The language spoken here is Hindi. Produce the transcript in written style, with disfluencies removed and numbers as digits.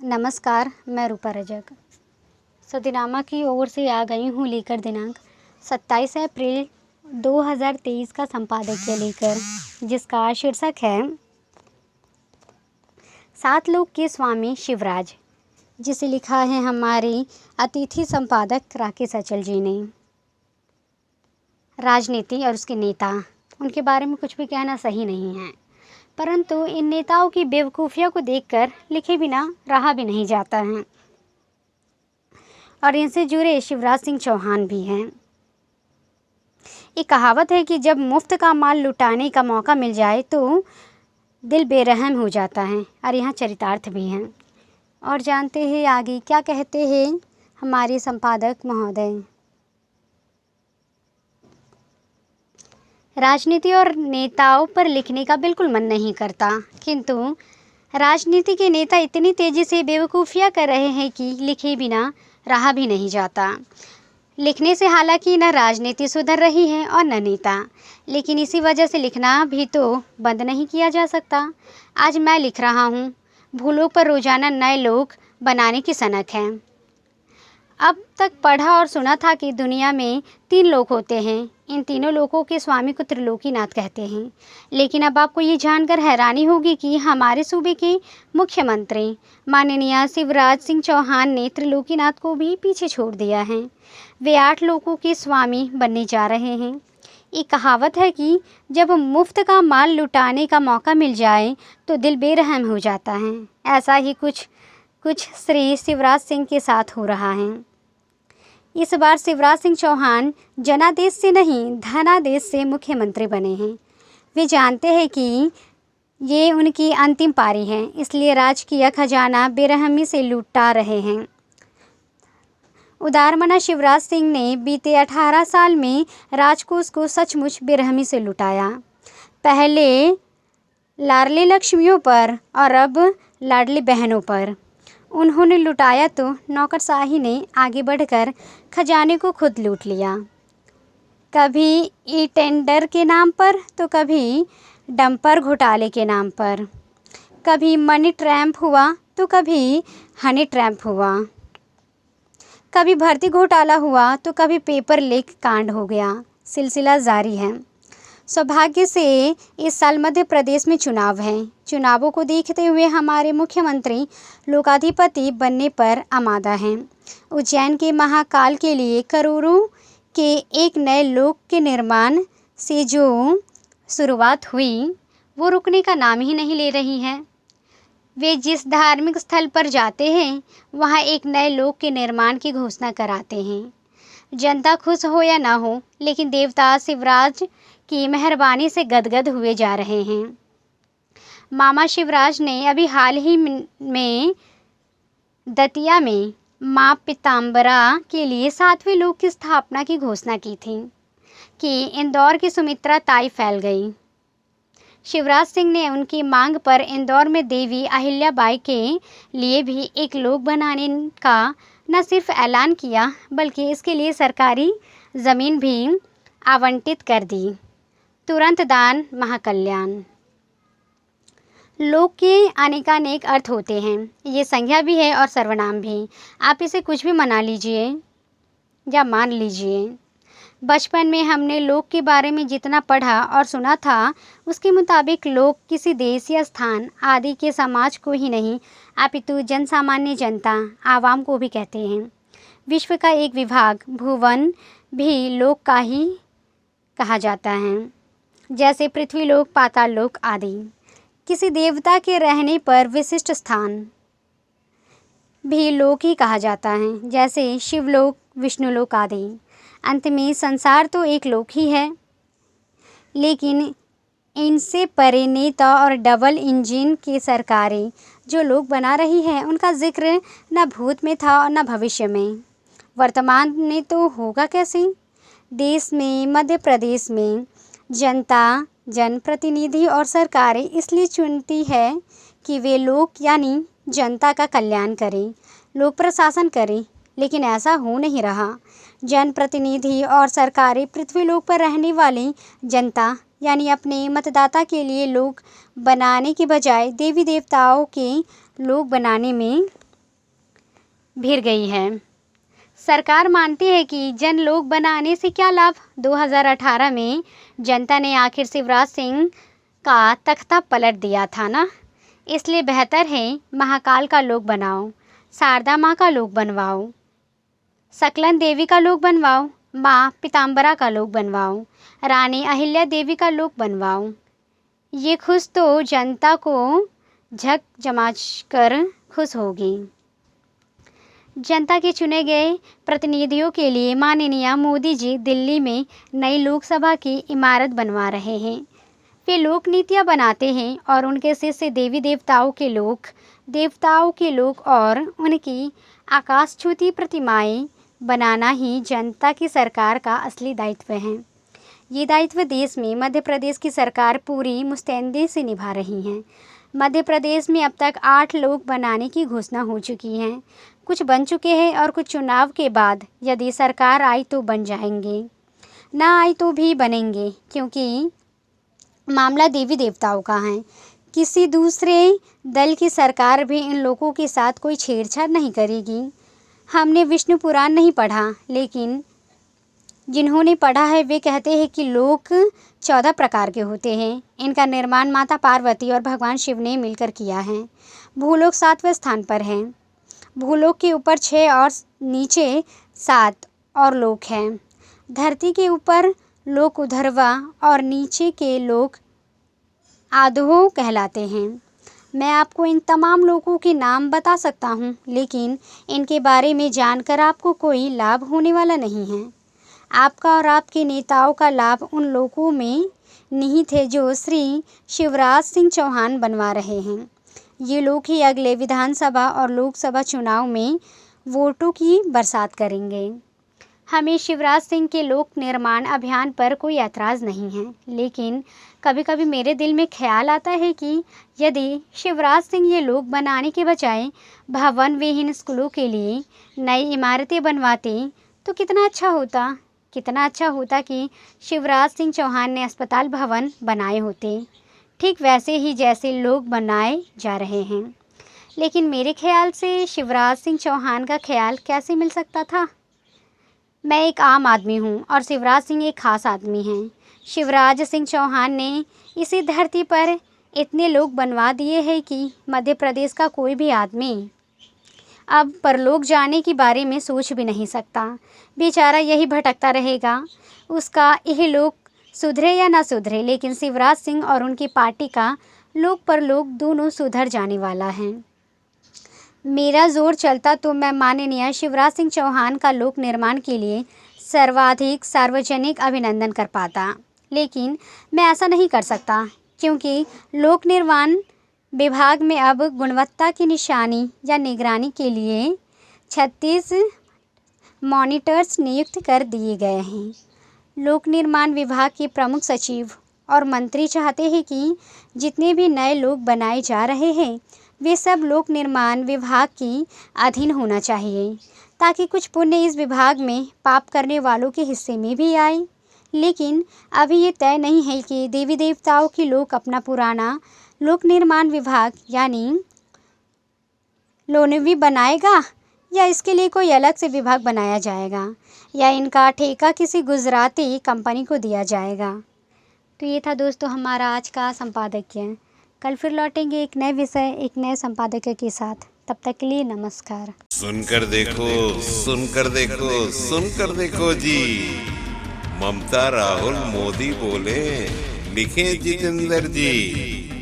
नमस्कार, मैं रूपा रजक सदीनामा की ओर से आ गई हूँ लेकर दिनांक 27 अप्रैल 2023 का संपादकीय लेकर, जिसका शीर्षक है 7 लोक के स्वामी शिवराज, जिसे लिखा है हमारे अतिथि संपादक राकेश अचल जी ने। राजनीति और उसके नेता, उनके बारे में कुछ भी कहना सही नहीं है, परंतु इन नेताओं की बेवकूफ़ियों को देखकर लिखे बिना रहा भी नहीं जाता है। और इनसे जुड़े शिवराज सिंह चौहान भी हैं। एक कहावत है कि जब मुफ्त का माल लुटाने का मौका मिल जाए तो दिल बेरहम हो जाता है, और यहाँ चरितार्थ भी हैं। और जानते हैं आगे क्या कहते हैं हमारे संपादक महोदय। राजनीति और नेताओं पर लिखने का बिल्कुल मन नहीं करता, किंतु राजनीति के नेता इतनी तेज़ी से बेवकूफ़ियाँ कर रहे हैं कि लिखे बिना रहा भी नहीं जाता। लिखने से हालांकि न राजनीति सुधर रही है और न नेता, लेकिन इसी वजह से लिखना भी तो बंद नहीं किया जा सकता। आज मैं लिख रहा हूँ, भूलों पर रोजाना नए लोग बनाने की सनक है। अब तक पढ़ा और सुना था कि दुनिया में 3 लोक होते हैं। इन तीनों लोकों के स्वामी को त्रिलोकीनाथ कहते हैं। लेकिन अब आपको ये जानकर हैरानी होगी कि हमारे सूबे के मुख्यमंत्री माननीय शिवराज सिंह चौहान ने त्रिलोकीनाथ को भी पीछे छोड़ दिया है। वे 8 लोकों के स्वामी बनने जा रहे हैं। एक कहावत है कि जब मुफ्त का माल लुटाने का मौका मिल जाए तो दिल बेरहम हो जाता है। ऐसा ही कुछ श्री शिवराज सिंह के साथ हो रहा है। इस बार शिवराज सिंह चौहान जनादेश से नहीं, धनादेश से मुख्यमंत्री बने हैं। वे जानते हैं कि ये उनकी अंतिम पारी है, इसलिए राजकीय खजाना बेरहमी से लुटा रहे हैं। उदारमना शिवराज सिंह ने बीते 18 साल में राजकोष को सचमुच बेरहमी से लुटाया। पहले लाडली लक्ष्मियों पर और अब लाडली बहनों पर उन्होंने लुटाया, तो नौकरशाही ने आगे बढ़कर खजाने को खुद लूट लिया। कभी ई टेंडर के नाम पर, तो कभी डंपर घोटाले के नाम पर। कभी मनी ट्रैम्प हुआ तो कभी हनी ट्रैम्प हुआ। कभी भर्ती घोटाला हुआ तो कभी पेपर लीक कांड हो गया। सिलसिला जारी है। सौभाग्य से इस साल मध्य प्रदेश में चुनाव हैं। चुनावों को देखते हुए हमारे मुख्यमंत्री लोकाधिपति बनने पर आमादा हैं। उज्जैन के महाकाल के लिए करोड़ों के एक नए लोक के निर्माण से जो शुरुआत हुई, वो रुकने का नाम ही नहीं ले रही है। वे जिस धार्मिक स्थल पर जाते हैं, वहाँ एक नए लोक के निर्माण की घोषणा कराते हैं। जनता खुश हो या ना हो, लेकिन देवता शिवराज की मेहरबानी से गदगद हुए जा रहे हैं। मामा शिवराज ने अभी हाल ही में दतिया में माँ पीताम्बरा के लिए 7वें लोक की स्थापना की घोषणा की थी कि इंदौर की सुमित्रा ताई फैल गई। शिवराज सिंह ने उनकी मांग पर इंदौर में देवी अहिल्याबाई के लिए भी एक लोक बनाने का न सिर्फ ऐलान किया, बल्कि इसके लिए सरकारी ज़मीन भी आवंटित कर दी। तुरंत दान महाकल्याण। लोक के अनेकानेक अर्थ होते हैं। ये संज्ञा भी है और सर्वनाम भी। आप इसे कुछ भी मना लीजिए या मान लीजिए। बचपन में हमने लोक के बारे में जितना पढ़ा और सुना था, उसके मुताबिक लोक किसी देश या स्थान आदि के समाज को ही नहीं, अपितु जनसामान्य जनता, आवाम को भी कहते हैं। विश्व का एक विभाग, भुवन, भी लोक का ही कहा जाता है, जैसे पृथ्वी लोक, पाताल लोक आदि। किसी देवता के रहने पर विशिष्ट स्थान भी लोक ही कहा जाता है, जैसे शिवलोक, विष्णुलोक आदि। अंत में संसार तो एक लोक ही है, लेकिन इनसे परे नेता और डबल इंजन की सरकारें जो लोक बना रही है, उनका जिक्र न भूत में था और न भविष्य में। वर्तमान में तो होगा कैसे? देश में, मध्य प्रदेश में जनता, जनप्रतिनिधि और सरकारें इसलिए चुनती है कि वे लोक यानी जनता का कल्याण करें, लोक प्रशासन करें, लेकिन ऐसा हो नहीं रहा। जनप्रतिनिधि और सरकारें पृथ्वी लोक पर रहने वाली जनता यानी अपने मतदाता के लिए लोक बनाने के बजाय देवी देवताओं के लोक बनाने में भिड़ गई है। सरकार मानती है कि जन लोक बनाने से क्या लाभ। 2018 में जनता ने आखिर शिवराज सिंह का तख्ता पलट दिया था ना, इसलिए बेहतर है महाकाल का लोक बनाओ, शारदा माँ का लोक बनवाओ, सकलन देवी का लोक बनवाओ, माँ पीताम्बरा का लोक बनवाओ, रानी अहिल्या देवी का लोक बनवाओ। ये खुश तो जनता को झक जमाच कर खुश होगी। जनता के चुने गए प्रतिनिधियों के लिए माननीय मोदी जी दिल्ली में नई लोकसभा की इमारत बनवा रहे हैं। वे लोक नीतियाँ बनाते हैं और उनके शिष्य देवी देवताओं के लोक और उनकी आकाशछूती प्रतिमाएं बनाना ही जनता की सरकार का असली दायित्व है। ये दायित्व देश में मध्य प्रदेश की सरकार पूरी मुस्तैदी से निभा रही है। मध्य प्रदेश में अब तक 8 लोक बनाने की घोषणा हो चुकी है। कुछ बन चुके हैं और कुछ चुनाव के बाद यदि सरकार आई तो बन जाएंगे, ना आई तो भी बनेंगे, क्योंकि मामला देवी देवताओं का है। किसी दूसरे दल की सरकार भी इन लोगों के साथ कोई छेड़छाड़ नहीं करेगी। हमने विष्णु पुराण नहीं पढ़ा, लेकिन जिन्होंने पढ़ा है वे कहते हैं कि लोक 14 प्रकार के होते हैं। इनका निर्माण माता पार्वती और भगवान शिव ने मिलकर किया है। भूलोक 7वें स्थान पर है। भूलोक के ऊपर 6 और नीचे 7 और लोक हैं। धरती के ऊपर लोक उधरवा और नीचे के लोक आधो कहलाते हैं। मैं आपको इन तमाम लोगों के नाम बता सकता हूँ, लेकिन इनके बारे में जानकर आपको कोई लाभ होने वाला नहीं है। आपका और आपके नेताओं का लाभ उन लोगों में निहित है जो श्री शिवराज सिंह चौहान बनवा रहे हैं। ये लोग ही अगले विधानसभा और लोकसभा चुनाव में वोटों की बरसात करेंगे। हमें शिवराज सिंह के लोक निर्माण अभियान पर कोई ऐतराज़ नहीं है, लेकिन कभी कभी मेरे दिल में ख्याल आता है कि यदि शिवराज सिंह ये लोक बनाने के बजाय भवन विहीन स्कूलों के लिए नई इमारतें बनवाते तो कितना अच्छा होता। कितना अच्छा होता कि शिवराज सिंह चौहान ने अस्पताल भवन बनाए होते, ठीक वैसे ही जैसे लोग बनाए जा रहे हैं। लेकिन मेरे ख्याल से शिवराज सिंह चौहान का ख्याल कैसे मिल सकता था। मैं एक आम आदमी हूँ और शिवराज सिंह एक खास आदमी हैं। शिवराज सिंह चौहान ने इसी धरती पर इतने लोग बनवा दिए हैं कि मध्य प्रदेश का कोई भी आदमी अब परलोक जाने के बारे में सोच भी नहीं सकता। बेचारा यही भटकता रहेगा। उसका यह लोक सुधरे या ना सुधरे, लेकिन शिवराज सिंह और उनकी पार्टी का लोक परलोक दोनों सुधर जाने वाला है। मेरा जोर चलता तो मैं माननीय शिवराज सिंह चौहान का लोक निर्माण के लिए सर्वाधिक सार्वजनिक अभिनंदन कर पाता, लेकिन मैं ऐसा नहीं कर सकता, क्योंकि लोक निर्माण विभाग में अब गुणवत्ता की निशानी या निगरानी के लिए 36 मॉनिटर्स नियुक्त कर दिए गए हैं। लोक निर्माण विभाग के प्रमुख सचिव और मंत्री चाहते हैं कि जितने भी नए लोक बनाए जा रहे हैं वे सब लोक निर्माण विभाग के अधीन होना चाहिए, ताकि कुछ पुण्य इस विभाग में पाप करने वालों के हिस्से में भी आए। लेकिन अभी ये तय नहीं है कि देवी देवताओं के लोक अपना पुराना लोक निर्माण विभाग यानी लोनिवि बनाएगा या इसके लिए कोई अलग से विभाग बनाया जाएगा या इनका ठेका किसी गुजराती कंपनी को दिया जाएगा। तो ये था दोस्तों हमारा आज का संपादकीय। कल फिर लौटेंगे एक नए विषय, एक नए संपादकीय के साथ। तब तक के लिए नमस्कार। सुनकर देखो, सुनकर देखो, सुनकर देखो जी। ममता राहुल मोदी बोले, लिखे जितेंद्र जी।